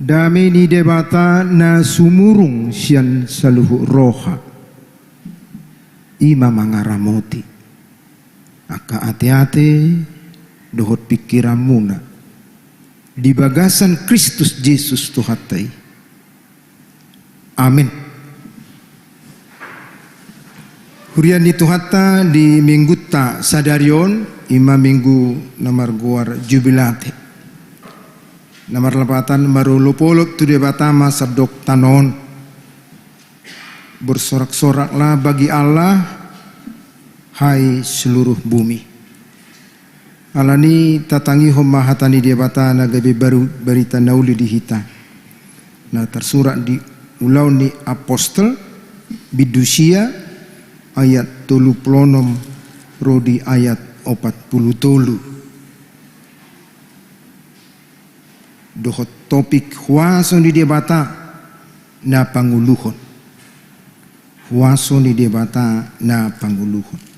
Dami ni debata na sumurung sian saluhu roha. Ima mangaramoti. Aka ate-ate dohot pikiran muna. Di bagasan Kristus Yesus Tuhatai. Amin. Hurian di Tuhata di minggu ta sadarion ima minggu namar guar jubilate. Namar lapatan marulupolok tu debatama sabdok tanon. Bersorak-soraklah bagi Allah, hai seluruh bumi. Alani tatangi homma hatani debata na gabi baru berita nauli di hita. Nah tersurat di ulau ni apostol bidusia ayat 36 rodi ayat 40. Dohot topik huaso di debata na panguluhon. Huaso di debata na panguluhon.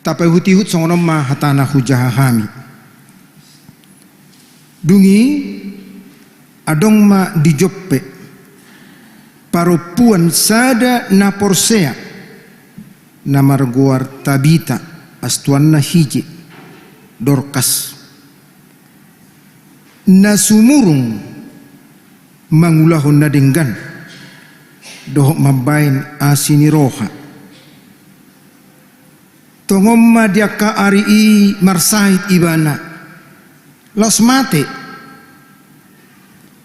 Tapai hutihut songonom ma hatana hujah hami. Dungi adong ma di joppe paropuan sada na porsea na marguar Tabita astuan na hiji Dorkas na sumurung mangulahon na denggan dohok mabain asini roha tongom madiaka ari marsahit ibana los mate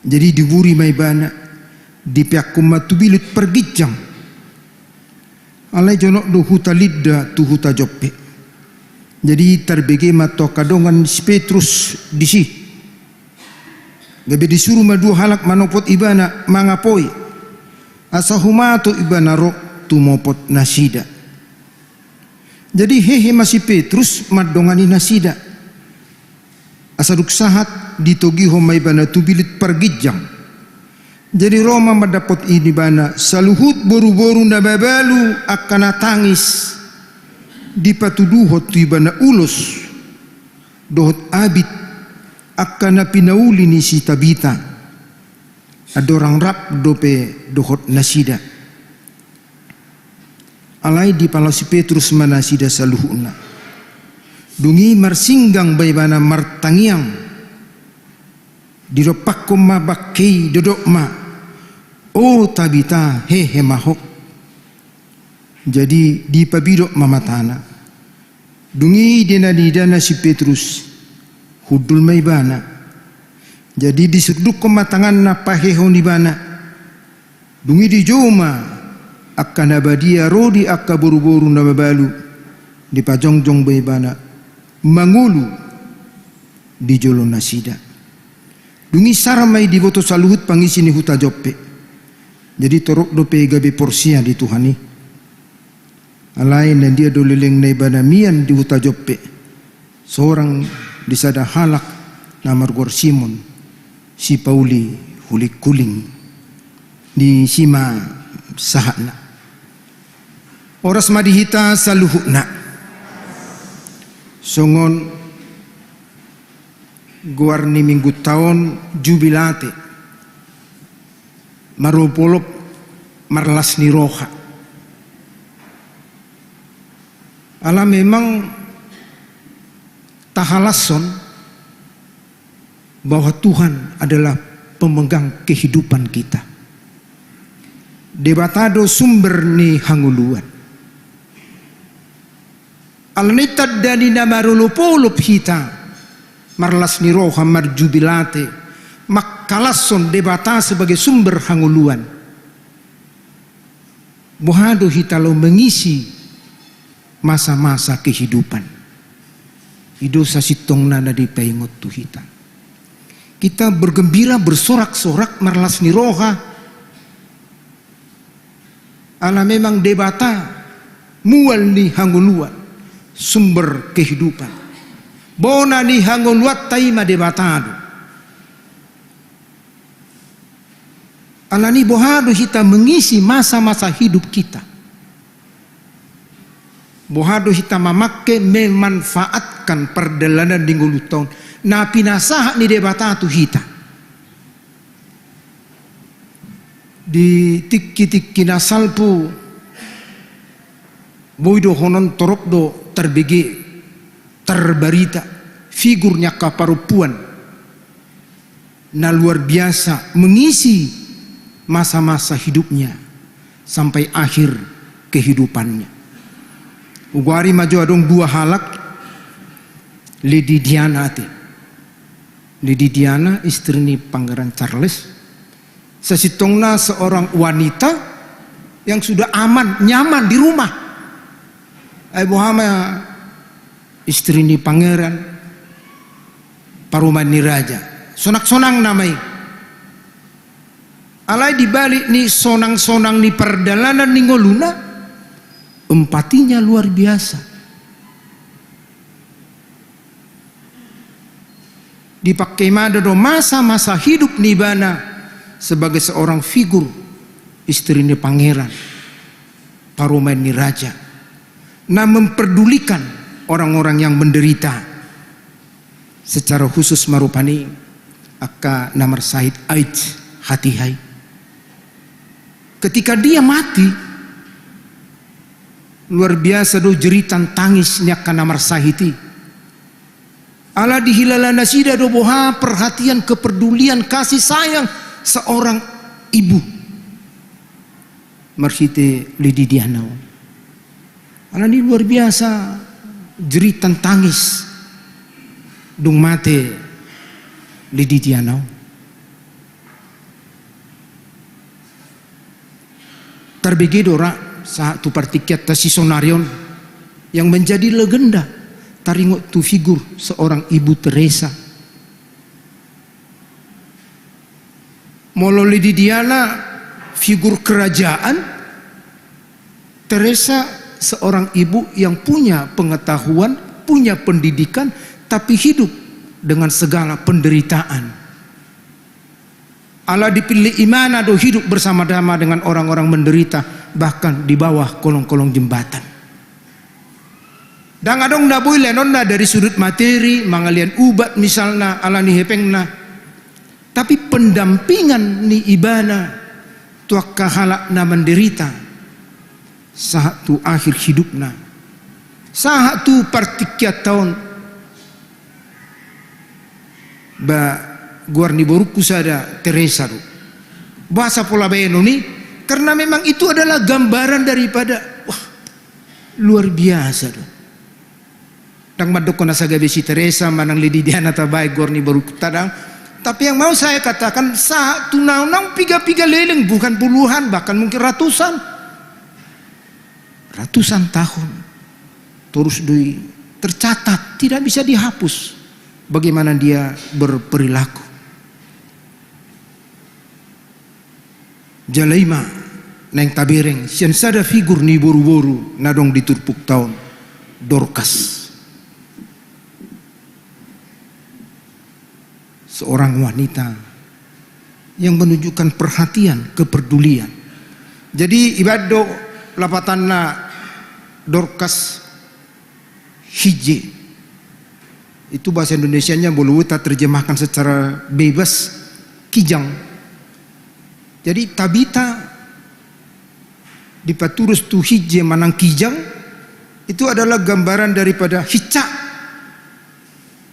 jadi diburi maibana di pihak kumatubilut pergijang alai jonok do huta lidda tu huta joppe jadi terbege mato kadongan Petrus disi gabe disuruh madu halak manopot ibana mangapoi asahumato ibana ro tumopot nasida. Jadi hehe masih Petrus madongani nasida asaduk sahat ditogi homai bana tubilit pergijang. Jadi Roma mendapat ini bana saluhut boru-boru na babalu akana tangis dipatuduhot tu ibana ulus dohot abit akana pinauli ni si Tabita adorang rap dope dohot nasida alai di pala si Petrus manasida saluhuna dungi marsinggang baibana martangiang diropakko ma bakkei dodok ma oh Tabita hehe mahok jadi di pabidok mamatana dungi dina si Petrus hudul maibana jadi disuduk kematangan na pahehon ibana dungi di joma akan abadia rodi akka boru-boru na babalu di pajongjong baibana mangulu di jolo nasida dungi saramai di boto saluhut pangisi ni huta joppe jadi torok dope gabe porsia di Tuhani alain dan dia doleleng na ibana mian di huta joppe seorang disada halak namar gor Simon si Pauli hulik kuling di sima sahana oras madihita saluhuna songon guar ni minggu tahun jubilate marupolop marlas ni roha ala memang tahalason bahwa Tuhan adalah pemegang kehidupan kita. Debatado sumber ni hanguluan. Alnitad dani namarulupulup hita marlas ni roha marjubilate makalason debata sebagai sumber hanguluan. Bohado hita lo mengisi masa-masa kehidupan. Ido sasitong nana di paingot tu hita. Kita bergembira bersorak-sorak marlas ni roha. Ala memang debata mual ni hanguluan sumber kehidupan. Bona ni hanguluat taima debatado. Ala ni bohado hita mengisi masa-masa hidup kita. Bohado hita mamakke memanfaatkan perjalanan di ngulu tahun na pinasaha ni debata tu hita di tikki nasalpu boido honon torokdo terbege terbarita figurnya kaparupuan na luar biasa mengisi masa-masa hidupnya sampai akhir kehidupannya. Ugari maju adong dua halak Lady Diana ate. Lady Diana istri ni Pangeran Charles. Sesitongna seorang wanita yang sudah aman, nyaman di rumah. Ibu hama istri ni Pangeran Paruman ni Raja. Sonak-sonang namai. Alai dibalik ni sonang-sonang ni perjalanan ni ngoluna, empatinya luar biasa. Dipakai madado masa-masa hidup Nibana sebagai seorang figur istri ni Pangeran Paruman ni Raja. Nah, memperdulikan orang-orang yang menderita. Secara khusus marupani aka namar Said Ait Hatihai. Ketika dia mati, luar biasa do jeritan tangisnya kanamar Sahiti. Ala dihilala nasida do boha perhatian, kepedulian, kasih sayang seorang ibu. Marhite Lady Diana. Ala ini luar biasa jeritan tangis dung mate Lady Diana. Terbege dora satu partikiat tasisonarion yang menjadi legenda taringot tu figur seorang Ibu Teresa. Molo Lady Diana figur kerajaan, Teresa seorang ibu yang punya pengetahuan, punya pendidikan, tapi hidup dengan segala penderitaan. Allah dipilih imana do hidup bersama-sama dengan orang-orang menderita, bahkan di bawah kolong-kolong jembatan. Dan adong na boy lenonna dari sudut materi, mangalian ubat misalnya alani hepengna. Tapi pendampingan ni ibana tuak kahalak na menderita saat tu akhir hidupna. Saat tu partikiat tahun ba guarni boruku sada Teresa do. Bahasa pola bayano ni karena memang itu adalah gambaran daripada luar biasa do. Dang madok na sa gabi si Teresa manang Lady Diana tabay guarni boruku tadang. Tapi yang mau saya katakan saat tunang piga-piga leleng, bukan puluhan, bahkan mungkin ratusan tahun terus tercatat, tidak bisa dihapus bagaimana dia berperilaku. Jalaima neng tabereng sian sada figur ni boru-boru nadong diturpuk tahun Dorcas, seorang wanita yang menunjukkan perhatian, kepedulian. Jadi ibado lapatanna Dorcas hije itu bahasa Indonesianya boleh kita terjemahkan secara bebas kijang. Jadi Tabita di paturus tu hije manang kijang itu adalah gambaran daripada hicca,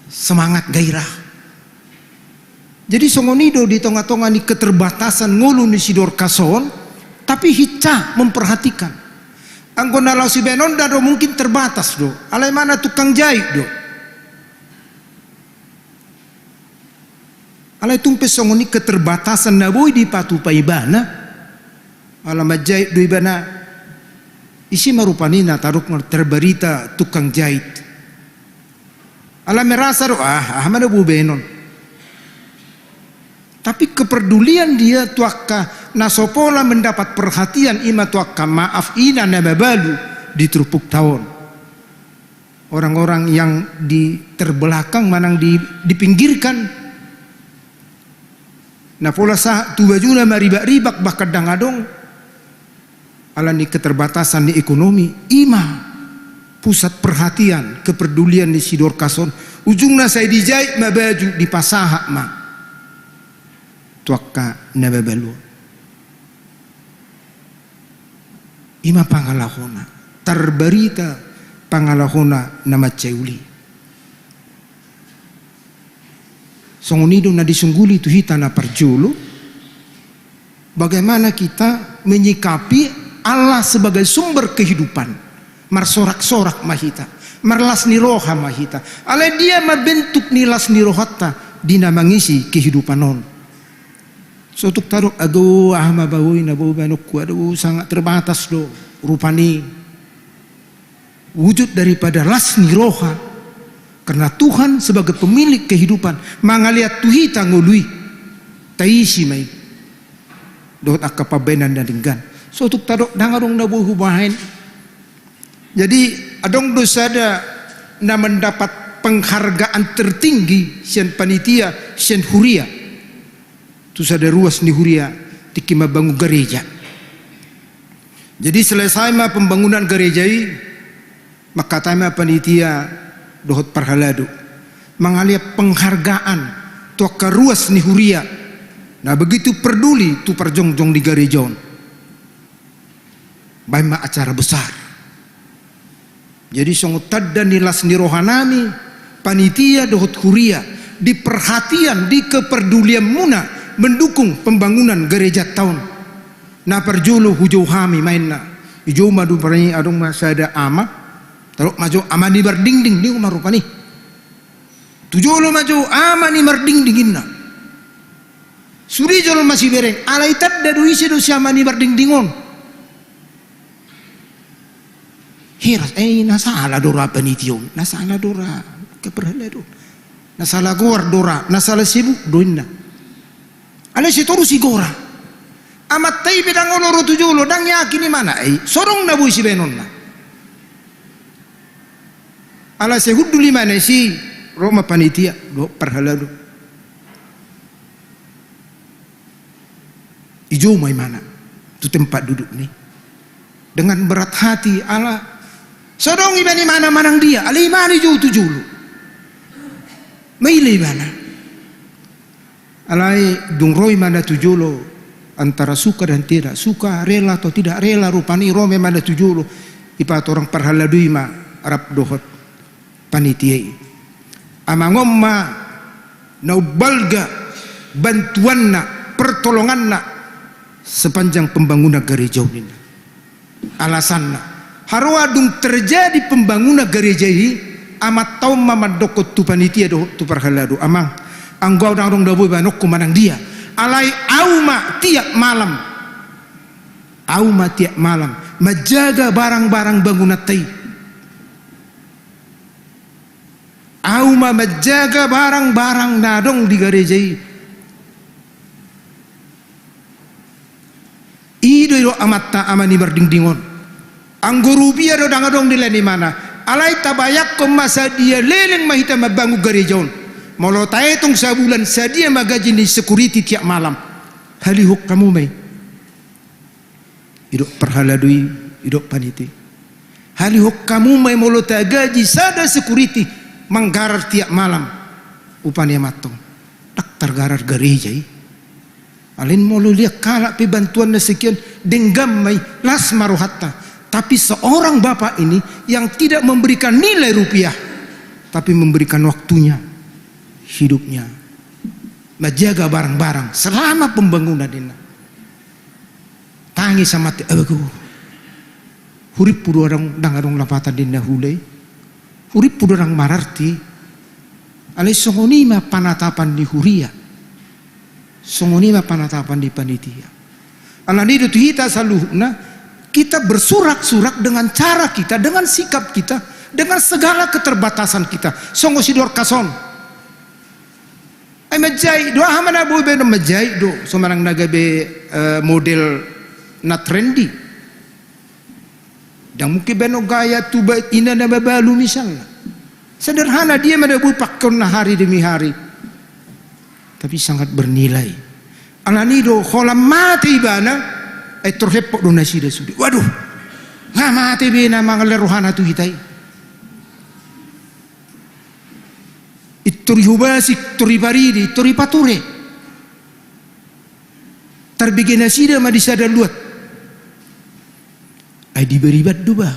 semangat gairah. Jadi songonido di tengah-tengah ni keterbatasan ngulu ni si Dorcason, tapi hicca memperhatikan. Anggona lau si Benonda do mungkin terbatas do. Alai mana tukang jahit do. Alai tumpe songoni keterbatasan na boy di patu paibana. Alamat jahit do ibana. Isi marupanina taruk terberita tukang jahit. Alai merasa do mana bu Benon. Tapi kepedulian dia tuakka nasopola mendapat perhatian ima tuakka maaf ina nababalu di terupuk tahun. Orang-orang yang di terbelakang manang dipinggirkan. Nah pola sah tu bajuna maribak-ribak bahkan dangadong alani keterbatasan di ekonomi ima pusat perhatian kepedulian di si Dorcason. Ujungnya saya dijahit mabaju di pasahak ma tuakka nababalu. ima pangalahona terberita pangalahona nama ceuli songonido na disungguli tu hita na perjulu. Bagaimana kita menyikapi Allah sebagai sumber kehidupan, marsorak-sorak mahita, marlas niroha mahita. Ale dia membentuk nilas nirohata dina mangisi kehidupan non. Sotuk taruk aduh ahma bawi na bawi banukku aduh sangat terbatas do rupani wujud daripada las niroha. Karena Tuhan sebagai pemilik kehidupan mangaliat tuhita ngului taisi mai dot akapabenan dan dinggan sotuk tadok dangarong na buhu bahain. Jadi adong dosada na mendapat penghargaan tertinggi sian panitia sian huria tu sada ruas ni huria tikima bangun gereja. Jadi selesai ma pembangunan gereja ini maka tama panitia dohot parhaladu mengalia penghargaan tu ruas ni huria. Nah begitu peduli tu perjongjong di gereja. Baima acara besar. Jadi songutad dan nilas nirohanami panitia dohot huria di perhatian di kepedulian muna mendukung pembangunan gereja tahun. Nah perjulu hujau hami mainna hujau madu perani adong masada ama taruk maju amani berdingding ni umarupani tujolo maju amani berdingdinginna suri jol masih bereng alai tad dadu isi do siamani berdingdingon hiras nasala dora panitiom nasala dora keperhalado nasala gor dora nasala sibuk doinna alai sitoru si gora amat tai bidang oloro tujolo dang yakini mana sorong na buisi benonna ala sehudu lima nesi Roma panitia do perhalado ijo mai mana tu tempat duduk nih dengan berat hati ala sodong ibani mana manang dia alai mana jo tujulu mailai mana alai dungroi mana tujulu antara suka dan tidak suka rela atau tidak rela rupani Rome mana tujulu ipat orang perhaladui ma Arab dohot panitia amangomma naubalga bantuanna pertolonganna sepanjang pembangunan gereja ini. Alasannya haruadung terjadi pembangunan gereja ini amat tahu mama dokot tu panitia tu perhalado amang anggau dang dabu banok kumanang dia alai auma tiap malam menjaga barang-barang bangunan tai auma menjaga barang-barang nadong di gereja ini ido iro amatta amani berdingdingon anggurubia do dangadong dileni mana alai tabayak ko masa dia leleng mahita mabangu gerejon molo taetong sabulan sadia magaji ni security tiap malam halihuk kamu mai ido perhaladui ido paniti halihuk kamu mai molo tagaji sada security manggarar tiap malam upania matong tak tergarar gereja alin molo lihat kalak pi bantuan na sekian denggam mai las maruhatta tapi seorang bapak ini yang tidak memberikan nilai rupiah tapi memberikan waktunya hidupnya menjaga barang-barang selama pembangunan ini tangi sama aku hurip pudu orang dangarong lapatan dina hulai hurip pudu orang mararti alai songonima panatapan di huria songonima panatapan di panitia alani itu kita saluhna kita bersurak-surak dengan cara kita dengan sikap kita dengan segala keterbatasan kita songo sidor kason ay majai do hamana boy beno majai do somarang nagabe model na trendy dan mungkin beno gaya tuba ina na babalu misalnya sederhana dia madabu pakon hari demi hari tapi sangat bernilai. Alanido kholam mati bana terhepok donasi dah sudi. Waduh, nggak mati bina mangaler rohana tu hitai. Ituri hubasik, ituri paridi, ituri pature. Terbigi nasida ma disada luat. ay diberibat do ba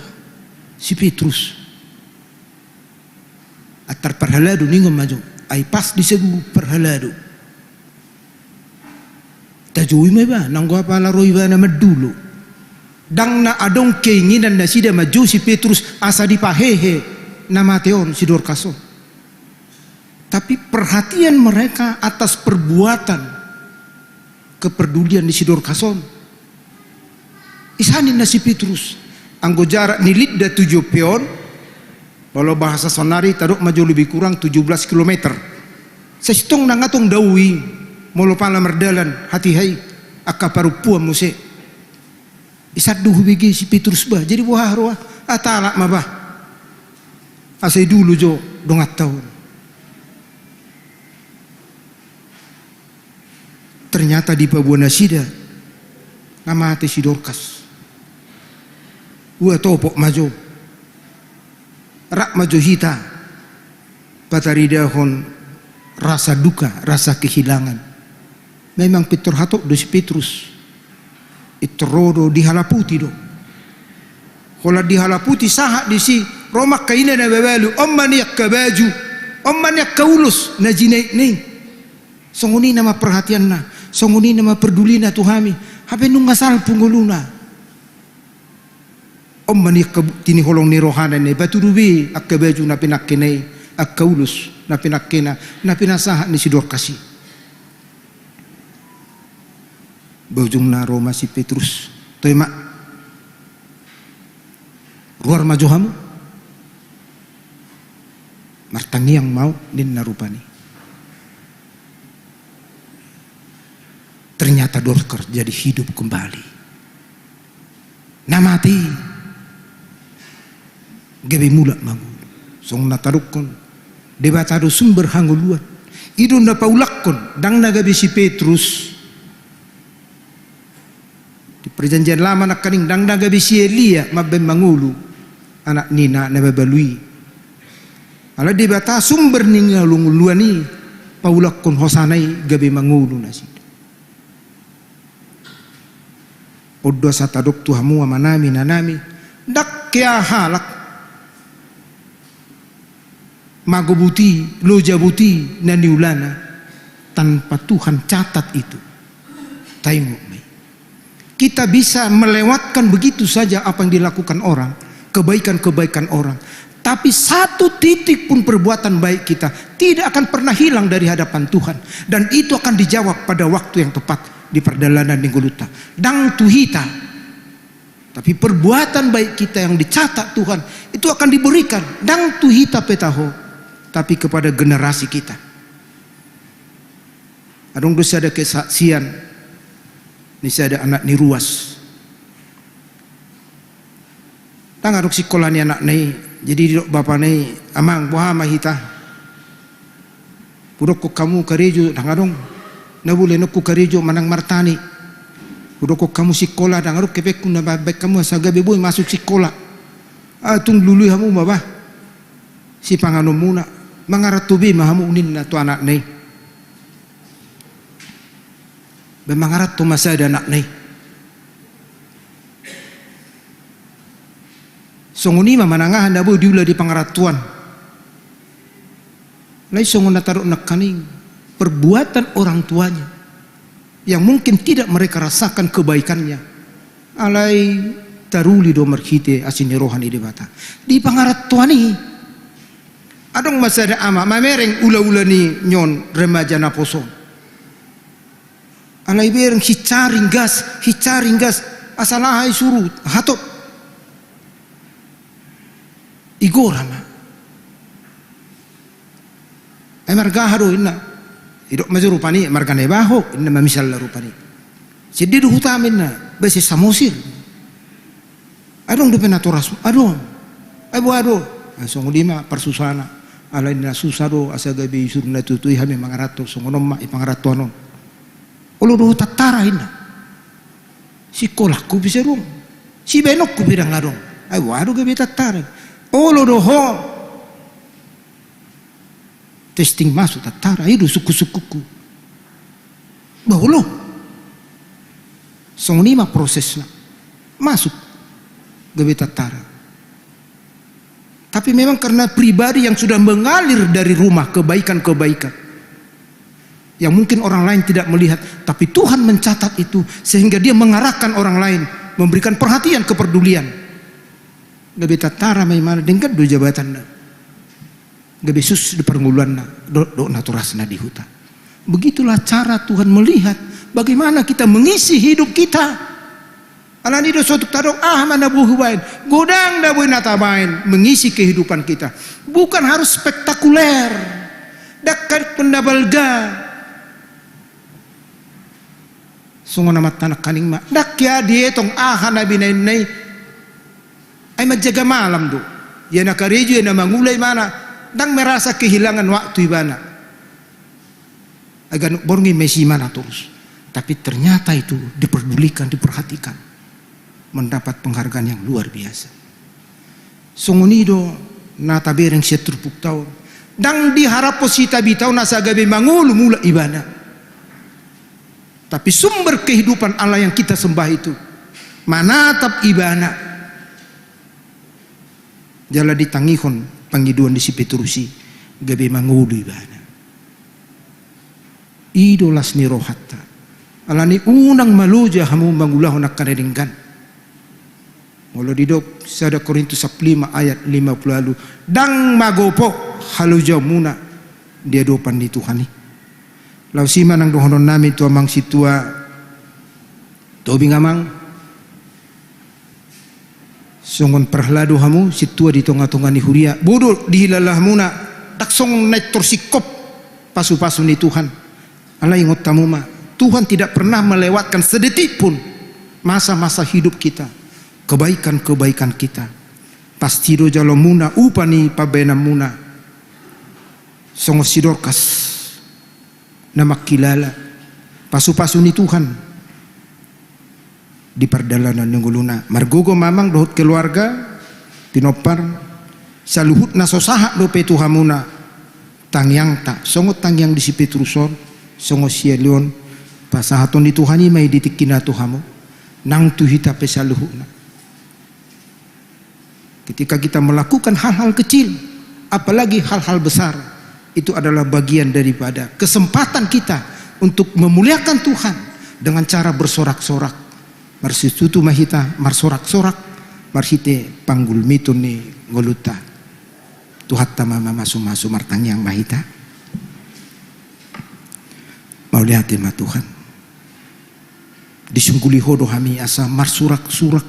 si Petrus atar perhalado ningo maju ay pas di segu perhalado tajui me ba nanggo apa la roi ba na madulo dang na adong keinginan na sida maju si Petrus asa dipahehe na Mateon si Dorkason. Tapi perhatian mereka atas perbuatan kepedulian di si Dorkason isanin na si Petrus anggo jarak ni lidda 7 peon walau bahasa sonari taruk maju lebih kurang 17 km sesitong nangatong dawi molo pala merdalan hati hai akka parupuan muse isat duhu bigi si Petrus bah jadi buah roa atala mabah asai dulu jo dongat tahun ternyata di Pabuana Sida nama hati si Dorkas gua topok maju rak maju hita pataridahon rasa duka rasa kehilangan memang Peter hatok do si Petrus itrodo dihalaputi do kola dihalaputi saha di si romak kaina na babalu omman yak kabaju omman yak kaulus na jinai ni songuni nama perhatian na songuni nama peduli na tuhami habe nung ngasal pungguluna omman yak tini holong ni rohana ne baturubi ak kabaju na pinakkenai ak kaulus na pinakkena na pinasaha ni si Dorkasi bojong na Roma si Petrus toy mak luar maju hamu martangi yang mau nin narupani ternyata Dorkar jadi hidup kembali namati gebe mulak mangu song natarukon debatado sumber hanguluan idun na paulakkon dang nagabi si Petrus di perjanjian lama nak kaning dang nagabi si Elia mabem mangulu anak nina na babalui ala debata sumber ningalunguluan ni paulakkon hosanai gabi mangulu na sido oddo satadok tuhamu amanami nanami dak kya halak magobuti, lojabuti, naniulana tanpa Tuhan catat itu. Taimuk. Kita bisa melewatkan begitu saja apa yang dilakukan orang, kebaikan-kebaikan orang. Tapi satu titik pun perbuatan baik kita tidak akan pernah hilang dari hadapan Tuhan. Dan itu akan dijawab pada waktu yang tepat di perdalanan di Goluta. Dang tuhita. Tapi perbuatan baik kita yang dicatat Tuhan itu akan diberikan. Dang tuhita petaho. Tapi kepada generasi kita. Adong dosa ada kesaksian. Ini ada anak ni ruas. Tang adong sekolah ni anak ni. Jadi dok bapa ni amang buah mahita. Pudok ko kamu karejo tang adong. Na boleh nok ko karejo manang martani. Pudok ko kamu sekolah tang adong kepek kun na baik kamu asaga beboy masuk sekolah. Atung lului hamu baba. Si panganom muna. Mangaratubi mahamunin na to anak nay. Bemangarat to masada anak nay. Songuni mamanangahan na bo diula di pangaratuan. Nay songon natarok nakaning perbuatan orang tuanya yang mungkin tidak mereka rasakan kebaikannya. Alai taruli do markite asini rohani debata. Di pangaratuan ni adong masada ama mamereng ula-ula ni nyon remaja na poso. Alai bereng hicaring gas asalahay surut hato. Igor ama. Ay margaharo inna. Idok mazurupani margane baho inna mamisal rupani. Jadi du hutamin na besi samosir. Adong du penatoras adong. Ay buado. Asong lima persusana. Alain na susaro asa gabi sur na tutui hami mangarato songonom ma ipangarato anon olo do tatara hinna si kolak ku biserung si benok ku bidang adong ay wado gabi tatara olo do ho testing masuk tatara idu suku-sukuku bahulu songonima prosesna masuk gabe tatara. Tapi memang karena pribadi yang sudah mengalir dari rumah kebaikan-kebaikan yang mungkin orang lain tidak melihat, tapi Tuhan mencatat itu sehingga dia mengarahkan orang lain, memberikan perhatian, kepedulian. Gabe tatara may mana dengan do jabatan na. Gabe sus di pernguluan na do naturasna di hutan. Begitulah cara Tuhan melihat bagaimana kita mengisi hidup kita. Alani do suatu tarong mana buhubain, godang da boy natabain, mengisi kehidupan kita. Bukan harus spektakuler, dekat pendabalga. Sungo namat tanak kaning ma, dakya dia tong na binay ay magjaga malam do. Yan nakarejo yan na mangulay mana, dang merasa kehilangan waktu ibana. Agan borngi mesi mana terus. Tapi ternyata itu diperdulikan, diperhatikan, mendapat penghargaan yang luar biasa. Sungunido natabereng siya turpuk tao. Dang diharap po si tabitaw nasa gabi mangulu mula ibana. Tapi sumber kehidupan Allah yang kita sembah itu manatap ibana. Jala ditangihon pangiduan di si Petrusi gabi mangulu ibana. Idolas ni rohatta. Alani unang maluja hamu mangulahon nakaredinggan. Mula didok sada Korintus 5 ayat 50 lalu. Dang magopo halujaw muna dia dopan di Tuhan ni. Lau siman ang dohonon namin tu amang situa tobing amang songon perhlado hamu situa di tonga-tonga ni huria bodoh dihilalah muna taksong naik torsikop pasu-pasu ni Tuhan. Allah ingot tamu ma Tuhan tidak pernah melewatkan sedetik pun masa-masa hidup kita, kebaikan-kebaikan kita. Pasti do jalo muna upani pabena muna songo sidorkas nama kilala pasu-pasu ni Tuhan di perdalanan nengguluna margogo mamang dohut keluarga pinopar saluhut nasosaha do petuhamuna tangyang ta songo tangyang di si Petruson songo sielion pasahaton di Tuhani may ditikina tuhamu nang tuhita pesaluhuna. Ketika kita melakukan hal-hal kecil apalagi hal-hal besar, itu adalah bagian daripada kesempatan kita untuk memuliakan Tuhan dengan cara bersorak-sorak. Marsitutu mahita marsorak-sorak marsite panggul mitun ni ngoluta. Tuhat tama masu-masu martang yang mahita. Mau lihatin ma Tuhan. Disungkuli hodo hami asa marsurak-surak.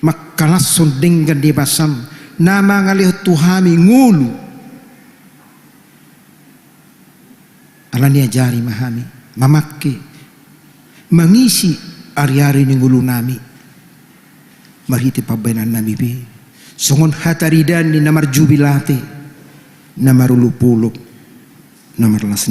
Makalas sondenggan di basam nama ngalih Tuhami ngulu. Alani ajari mahami mamake mengisi ari-ari ni ngulu nami marhiti pabenan nami be songon hataridan ni namar jubilate namarulupuluk namar las